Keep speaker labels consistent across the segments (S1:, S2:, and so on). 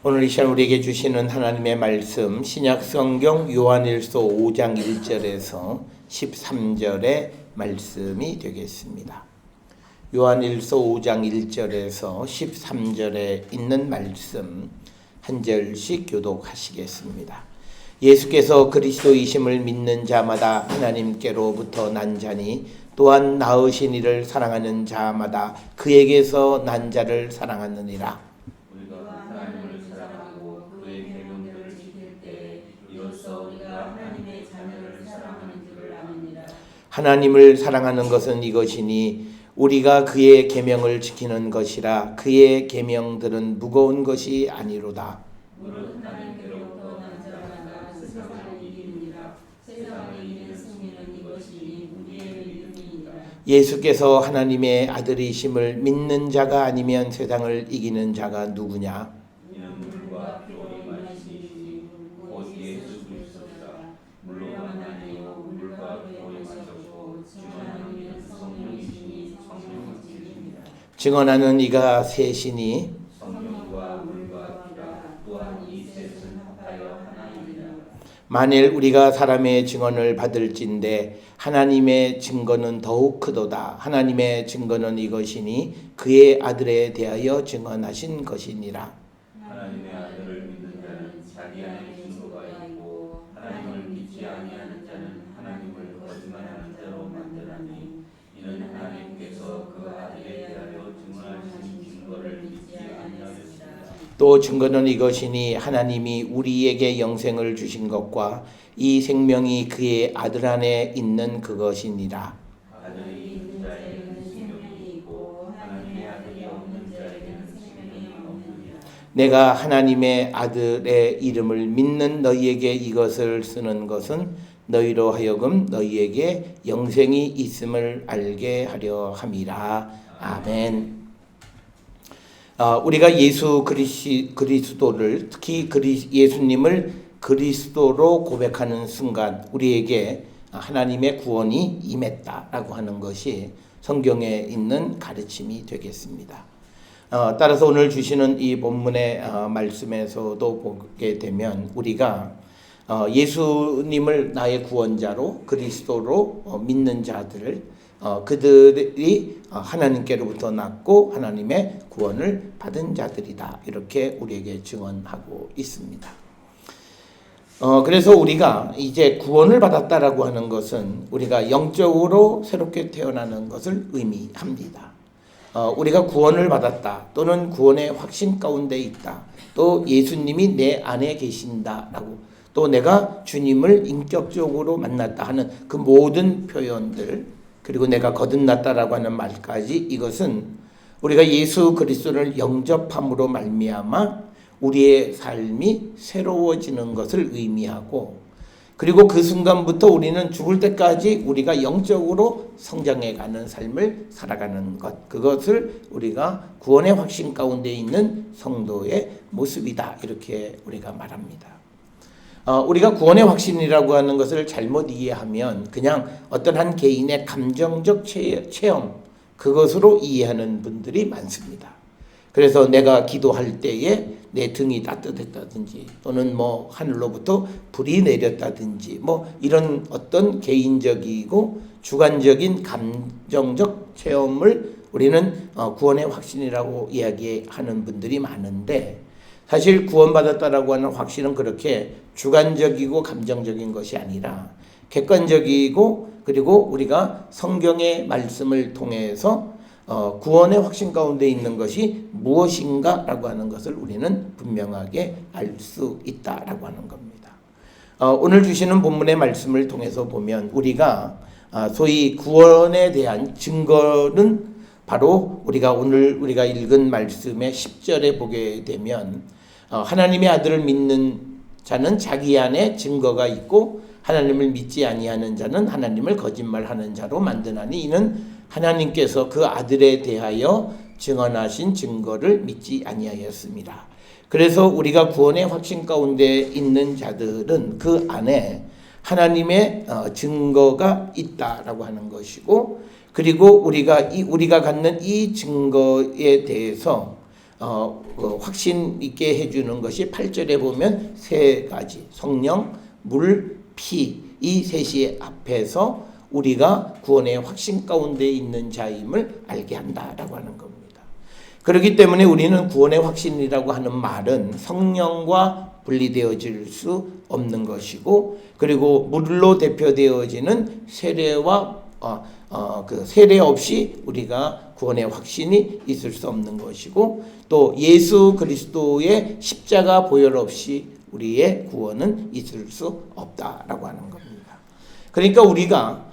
S1: 오늘 이 시간 우리에게 주시는 하나님의 말씀 신약 성경 요한일서 5장 1절에서 13절의 말씀이 되겠습니다. 요한일서 5장 1절에서 13절에 있는 말씀 한 절씩 교독하시겠습니다. 예수께서 그리스도이심을 믿는 자마다 하나님께로부터 난 자니 또한 낳으신 이를 사랑하는 자마다 그에게서 난 자를 사랑하느니라. 하나님을 사랑하는 것은 이것이니 우리가 그의 계명을 지키는 것이라. 그의 계명들은 무거운 것이 아니로다. 예수께서 하나님의 아들이심을 믿는 자가 아니면 세상을 이기는 자가 누구냐? 증언하는 이가 셋이니 만일 우리가 사람의 증언을 받을진대 하나님의 증거는 더욱 크도다. 하나님의 증거는 이것이니 그의 아들에 대하여 증언하신 것이니라.
S2: 하나님의 아들을 믿는 자는 자기 안에 증거가 있고 하나님을 믿지 아니하는 자는 하나님을 거짓말하는 자로 만드나니 이는 하나님께서 그 아들에 대하여 증언하신 증거를 믿지 아니하였습니다.
S1: 또 증거는 이것이니 하나님이 우리에게 영생을 주신 것과 이 생명이 그의 아들 안에 있는 그것이니라.
S2: 아들이 있는 자에게는 생명이 있고 하나님의 아들이 없는 자에게는 생명이 없느니라.
S1: 내가 하나님의 아들의 이름을 믿는 너희에게 이것을 쓰는 것은 너희로 하여금 너희에게 영생이 있음을 알게 하려 함이라. 아멘. 우리가 예수 그리스도를 특히 예수님을 그리스도로 고백하는 순간 우리에게 하나님의 구원이 임했다라고 하는 것이 성경에 있는 가르침이 되겠습니다. 따라서 오늘 주시는 이 본문의 말씀에서도 보게 되면 우리가 예수님을 나의 구원자로 그리스도로 믿는 자들을 그들이 하나님께로부터 났고 하나님의 구원을 받은 자들이다. 이렇게 우리에게 증언하고 있습니다. 그래서 우리가 이제 구원을 받았다라고 하는 것은 우리가 영적으로 새롭게 태어나는 것을 의미합니다. 우리가 구원을 받았다 또는 구원의 확신 가운데 있다. 또 예수님이 내 안에 계신다라고 또 내가 주님을 인격적으로 만났다 하는 그 모든 표현들 그리고 내가 거듭났다라고 하는 말까지 이것은 우리가 예수 그리스도를 영접함으로 말미암아 우리의 삶이 새로워지는 것을 의미하고 그리고 그 순간부터 우리는 죽을 때까지 우리가 영적으로 성장해가는 삶을 살아가는 것 그것을 우리가 구원의 확신 가운데 있는 성도의 모습이다 이렇게 우리가 말합니다. 우리가 구원의 확신이라고 하는 것을 잘못 이해하면 그냥 어떤 한 개인의 감정적 체험 그것으로 이해하는 분들이 많습니다. 그래서 내가 기도할 때에 내 등이 따뜻했다든지 또는 뭐 하늘로부터 불이 내렸다든지 뭐 이런 어떤 개인적이고 주관적인 감정적 체험을 우리는 구원의 확신이라고 이야기하는 분들이 많은데 사실 구원받았다라고 하는 확신은 그렇게 주관적이고 감정적인 것이 아니라 객관적이고 그리고 우리가 성경의 말씀을 통해서 구원의 확신 가운데 있는 것이 무엇인가라고 하는 것을 우리는 분명하게 알 수 있다라고 하는 겁니다. 오늘 주시는 본문의 말씀을 통해서 보면 우리가 소위 구원에 대한 증거는 바로 오늘 우리가 읽은 말씀의 10절에 보게 되면 하나님의 아들을 믿는 자는 자기 안에 증거가 있고 하나님을 믿지 아니하는 자는 하나님을 거짓말하는 자로 만드나니 이는 하나님께서 그 아들에 대하여 증언하신 증거를 믿지 아니하였습니다. 그래서 우리가 구원의 확신 가운데 있는 자들은 그 안에 하나님의 증거가 있다라고 하는 것이고 그리고 우리가 갖는 이 증거에 대해서 확신 있게 해주는 것이 8절에 보면 세 가지 성령, 물, 피 이 셋이 앞에서 우리가 구원의 확신 가운데 있는 자임을 알게 한다라고 하는 겁니다. 그렇기 때문에 우리는 구원의 확신이라고 하는 말은 성령과 분리되어질 수 없는 것이고 그리고 물로 대표되어지는 세례와 그 세례 없이 우리가 구원의 확신이 있을 수 없는 것이고 또 예수 그리스도의 십자가 보혈 없이 우리의 구원은 있을 수 없다라고 하는 겁니다. 그러니까 우리가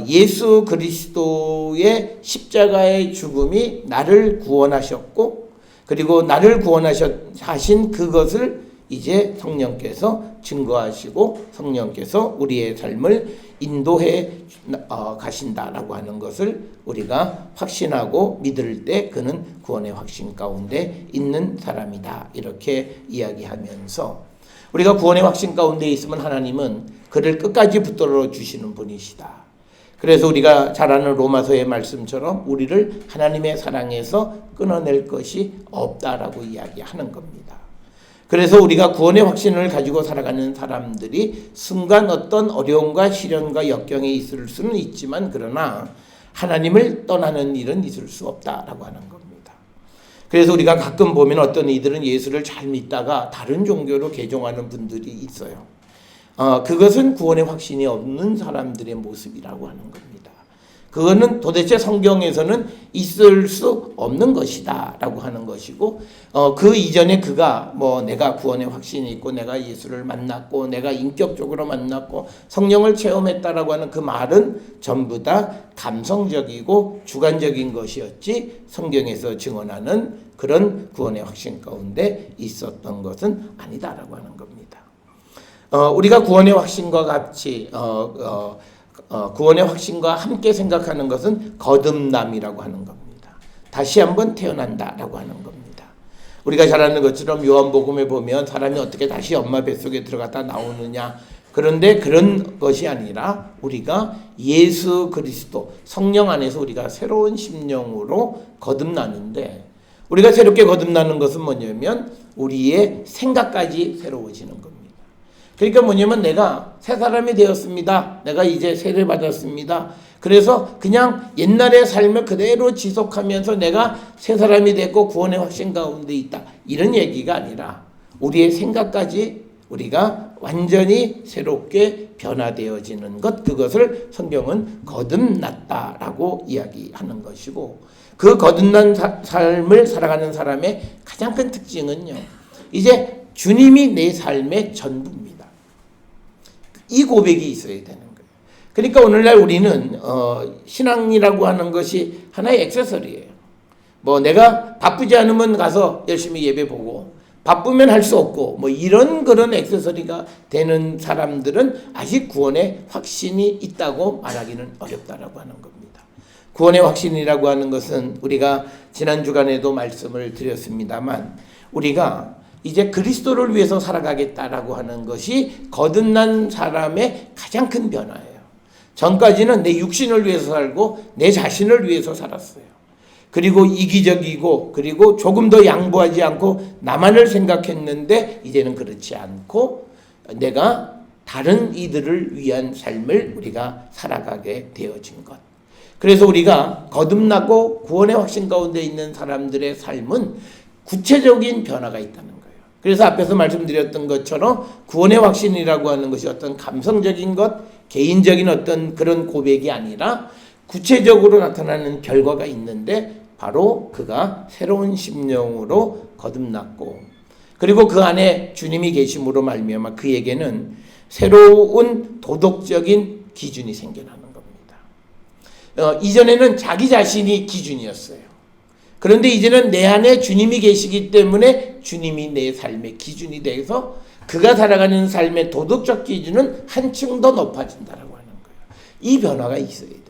S1: 예수 그리스도의 십자가의 죽음이 나를 구원하셨고 그리고 나를 구원하신 그것을 이제 성령께서 증거하시고 성령께서 우리의 삶을 인도해 가신다라고 하는 것을 우리가 확신하고 믿을 때 그는 구원의 확신 가운데 있는 사람이다. 이렇게 이야기하면서 우리가 구원의 확신 가운데 있으면 하나님은 그를 끝까지 붙들어 주시는 분이시다. 그래서 우리가 잘 아는 로마서의 말씀처럼 우리를 하나님의 사랑에서 끊어낼 것이 없다라고 이야기하는 겁니다. 그래서 우리가 구원의 확신을 가지고 살아가는 사람들이 순간 어떤 어려움과 시련과 역경에 있을 수는 있지만 그러나 하나님을 떠나는 일은 있을 수 없다라고 하는 겁니다. 그래서 우리가 가끔 보면 어떤 이들은 예수를 잘 믿다가 다른 종교로 개종하는 분들이 있어요. 그것은 구원의 확신이 없는 사람들의 모습이라고 하는 겁니다. 그거는 도대체 성경에서는 있을 수 없는 것이다 라고 하는 것이고 그 이전에 그가 내가 구원의 확신이 있고 내가 예수를 만났고 내가 인격적으로 만났고 성령을 체험했다라고 하는 그 말은 전부 다 감성적이고 주관적인 것이었지 성경에서 증언하는 그런 구원의 확신 가운데 있었던 것은 아니다라고 하는 겁니다. 우리가 구원의 확신과 같이 구원의 확신과 함께 생각하는 것은 거듭남이라고 하는 겁니다. 다시 한번 태어난다라고 하는 겁니다. 우리가 잘 아는 것처럼 요한복음에 보면 사람이 어떻게 다시 엄마 뱃속에 들어갔다 나오느냐. 그런데 그런 것이 아니라 우리가 예수 그리스도 성령 안에서 우리가 새로운 심령으로 거듭나는데 우리가 새롭게 거듭나는 것은 뭐냐면 우리의 생각까지 새로워지는 겁니다. 그러니까 뭐냐면 내가 새 사람이 되었습니다. 내가 이제 세례 받았습니다. 그래서 그냥 옛날의 삶을 그대로 지속하면서 내가 새 사람이 됐고 구원의 확신 가운데 있다. 이런 얘기가 아니라 우리의 생각까지 우리가 완전히 새롭게 변화되어지는 것, 그것을 성경은 거듭났다라고 이야기하는 것이고 그 거듭난 삶을 살아가는 사람의 가장 큰 특징은요. 이제 주님이 내 삶의 전부입니다. 이 고백이 있어야 되는 거예요. 그러니까 오늘날 우리는 신앙이라고 하는 것이 하나의 액세서리예요. 내가 바쁘지 않으면 가서 열심히 예배 보고 바쁘면 할 수 없고 이런 그런 액세서리가 되는 사람들은 아직 구원의 확신이 있다고 말하기는 어렵다라고 하는 겁니다. 구원의 확신이라고 하는 것은 우리가 지난 주간에도 말씀을 드렸습니다만 우리가 이제 그리스도를 위해서 살아가겠다라고 하는 것이 거듭난 사람의 가장 큰 변화예요. 전까지는 내 육신을 위해서 살고 내 자신을 위해서 살았어요. 그리고 이기적이고 그리고 조금 더 양보하지 않고 나만을 생각했는데 이제는 그렇지 않고 내가 다른 이들을 위한 삶을 우리가 살아가게 되어진 것. 그래서 우리가 거듭나고 구원의 확신 가운데 있는 사람들의 삶은 구체적인 변화가 있다는 거예요. 그래서 앞에서 말씀드렸던 것처럼 구원의 확신이라고 하는 것이 어떤 감성적인 것, 개인적인 어떤 그런 고백이 아니라 구체적으로 나타나는 결과가 있는데 바로 그가 새로운 심령으로 거듭났고 그리고 그 안에 주님이 계심으로 말미암아 그에게는 새로운 도덕적인 기준이 생겨나는 겁니다. 이전에는 자기 자신이 기준이었어요. 그런데 이제는 내 안에 주님이 계시기 때문에 주님이 내 삶의 기준이 돼서 그가 살아가는 삶의 도덕적 기준은 한층 더 높아진다라고 하는 거예요. 이 변화가 있어야 돼요.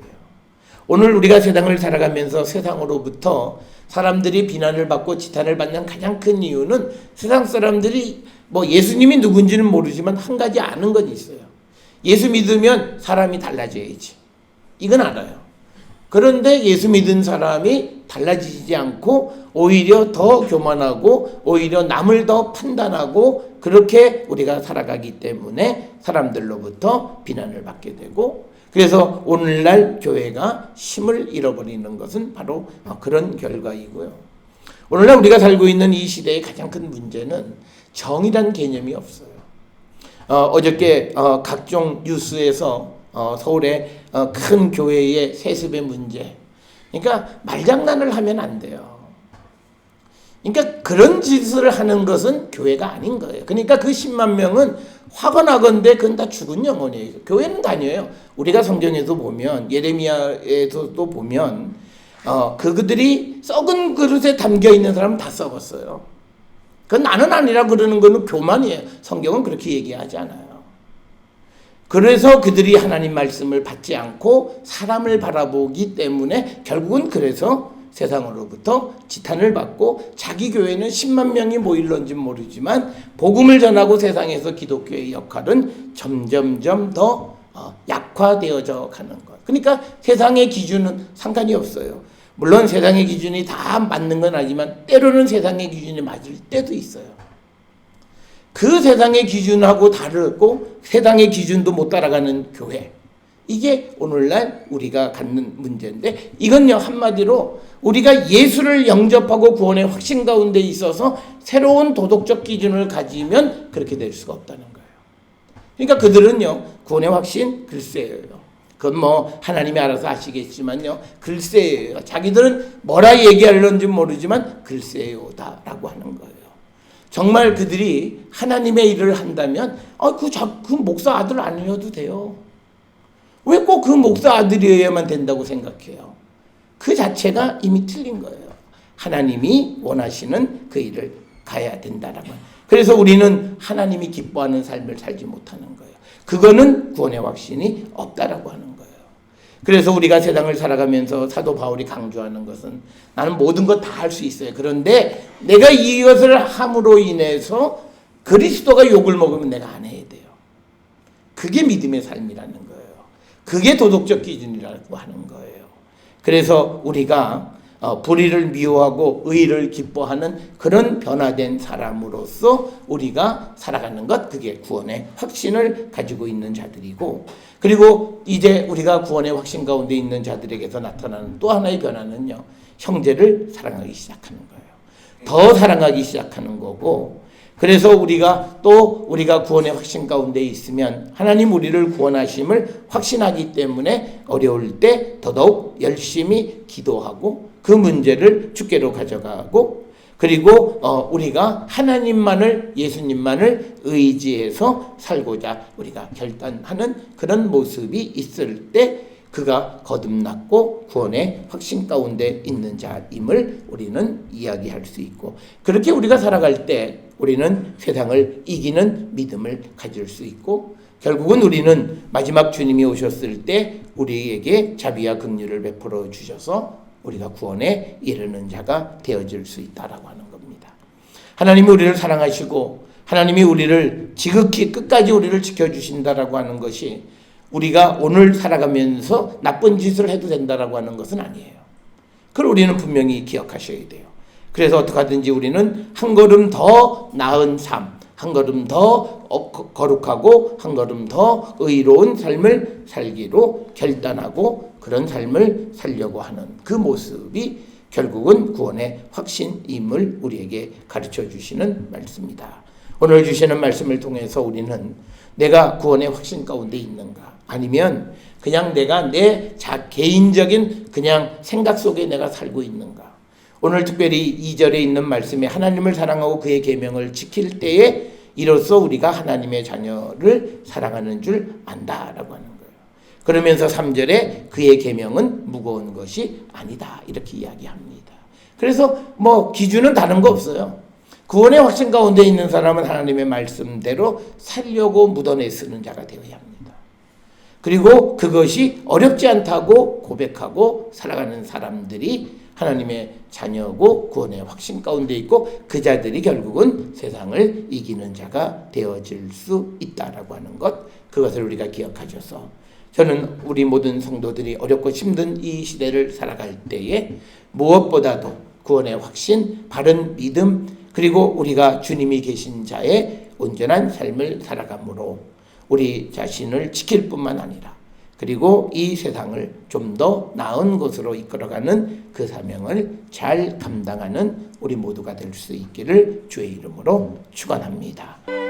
S1: 오늘 우리가 세상을 살아가면서 세상으로부터 사람들이 비난을 받고 지탄을 받는 가장 큰 이유는 세상 사람들이 예수님이 누군지는 모르지만 한 가지 아는 건 있어요. 예수 믿으면 사람이 달라져야지. 이건 알아요. 그런데 예수 믿은 사람이 달라지지 않고 오히려 더 교만하고 오히려 남을 더 판단하고 그렇게 우리가 살아가기 때문에 사람들로부터 비난을 받게 되고, 그래서 오늘날 교회가 힘을 잃어버리는 것은 바로 그런 결과이고요. 오늘날 우리가 살고 있는 이 시대의 가장 큰 문제는 정의란 개념이 없어요. 어저께 각종 뉴스에서 서울의 큰 교회의 세습의 문제, 그러니까 말장난을 하면 안 돼요. 그러니까 그런 짓을 하는 것은 교회가 아닌 거예요. 그러니까 그 10만 명은 화가 나건대 그건 다 죽은 영혼이에요. 교회는 다녀요. 우리가 성경에도 보면, 예레미야에서도 보면 그들이 썩은 그릇에 담겨 있는 사람은 다 썩었어요. 그건 나는 아니라 그러는 거는 교만이에요. 성경은 그렇게 얘기하지 않아요. 그래서 그들이 하나님 말씀을 받지 않고 사람을 바라보기 때문에 결국은 그래서 세상으로부터 지탄을 받고, 자기 교회는 10만 명이 모일런지 모르지만 복음을 전하고 세상에서 기독교의 역할은 점점점 더 약화되어져 가는 것. 그러니까 세상의 기준은 상관이 없어요. 물론 세상의 기준이 다 맞는 건 아니지만 때로는 세상의 기준이 맞을 때도 있어요. 그 세상의 기준하고 다르고 세상의 기준도 못 따라가는 교회, 이게 오늘날 우리가 갖는 문제인데, 이건요 한마디로 우리가 예수를 영접하고 구원의 확신 가운데 있어서 새로운 도덕적 기준을 가지면 그렇게 될 수가 없다는 거예요. 그러니까 그들은요 구원의 확신 글쎄예요. 그건 뭐 하나님이 알아서 아시겠지만요 글쎄예요. 자기들은 뭐라 얘기하려는지 모르지만 글쎄요다라고 하는 거예요. 정말 그들이 하나님의 일을 한다면 그 목사 아들 아니어도 돼요. 왜 꼭 그 목사 아들이어야만 된다고 생각해요? 그 자체가 이미 틀린 거예요. 하나님이 원하시는 그 일을 가야 된다라고. 그래서 우리는 하나님이 기뻐하는 삶을 살지 못하는 거예요. 그거는 구원의 확신이 없다라고 하는 거예요. 그래서 우리가 세상을 살아가면서 사도 바울이 강조하는 것은, 나는 모든 것 다 할 수 있어요. 그런데 내가 이것을 함으로 인해서 그리스도가 욕을 먹으면 내가 안 해야 돼요. 그게 믿음의 삶이라는 거예요. 그게 도덕적 기준이라고 하는 거예요. 그래서 우리가 불의를 미워하고 의를 기뻐하는 그런 변화된 사람으로서 우리가 살아가는 것, 그게 구원의 확신을 가지고 있는 자들이고, 그리고 이제 우리가 구원의 확신 가운데 있는 자들에게서 나타나는 또 하나의 변화는요, 형제를 사랑하기 시작하는 거예요. 더 사랑하기 시작하는 거고, 그래서 우리가 구원의 확신 가운데 있으면 하나님 우리를 구원하심을 확신하기 때문에 어려울 때 더더욱 열심히 기도하고 그 문제를 주께로 가져가고, 그리고 우리가 예수님만을 의지해서 살고자 우리가 결단하는 그런 모습이 있을 때 그가 거듭났고 구원의 확신 가운데 있는 자임을 우리는 이야기할 수 있고, 그렇게 우리가 살아갈 때 우리는 세상을 이기는 믿음을 가질 수 있고, 결국은 우리는 마지막 주님이 오셨을 때 우리에게 자비와 긍휼을 베풀어 주셔서 우리가 구원에 이르는 자가 되어질 수 있다라고 하는 겁니다. 하나님이 우리를 사랑하시고 하나님이 우리를 지극히 끝까지 우리를 지켜주신다라고 하는 것이 우리가 오늘 살아가면서 나쁜 짓을 해도 된다라고 하는 것은 아니에요. 그걸 우리는 분명히 기억하셔야 돼요. 그래서 어떻게 하든지 우리는 한 걸음 더 나은 삶, 한 걸음 더 거룩하고 한 걸음 더 의로운 삶을 살기로 결단하고 그런 삶을 살려고 하는 그 모습이 결국은 구원의 확신임을 우리에게 가르쳐 주시는 말씀입니다. 오늘 주시는 말씀을 통해서 우리는 내가 구원의 확신 가운데 있는가, 아니면 그냥 내가 내 개인적인 그냥 생각 속에 내가 살고 있는가. 오늘 특별히 2절에 있는 말씀에 하나님을 사랑하고 그의 계명을 지킬 때에 이로써 우리가 하나님의 자녀를 사랑하는 줄 안다라고 하는 거예요. 그러면서 3절에 그의 계명은 무거운 것이 아니다 이렇게 이야기합니다. 그래서 기준은 다른 거 없어요. 구원의 확신 가운데 있는 사람은 하나님의 말씀대로 살려고 묻어내 쓰는 자가 되어야 합니다. 그리고 그것이 어렵지 않다고 고백하고 살아가는 사람들이 하나님의 자녀고 구원의 확신 가운데 있고, 그 자들이 결국은 세상을 이기는 자가 되어질 수 있다라고 하는 것, 그것을 우리가 기억하셔서 저는 우리 모든 성도들이 어렵고 힘든 이 시대를 살아갈 때에 무엇보다도 구원의 확신, 바른 믿음, 그리고 우리가 주님이 계신 자의 온전한 삶을 살아감으로 우리 자신을 지킬 뿐만 아니라 그리고 이 세상을 좀 더 나은 곳으로 이끌어가는 그 사명을 잘 감당하는 우리 모두가 될 수 있기를 주의 이름으로 축원합니다.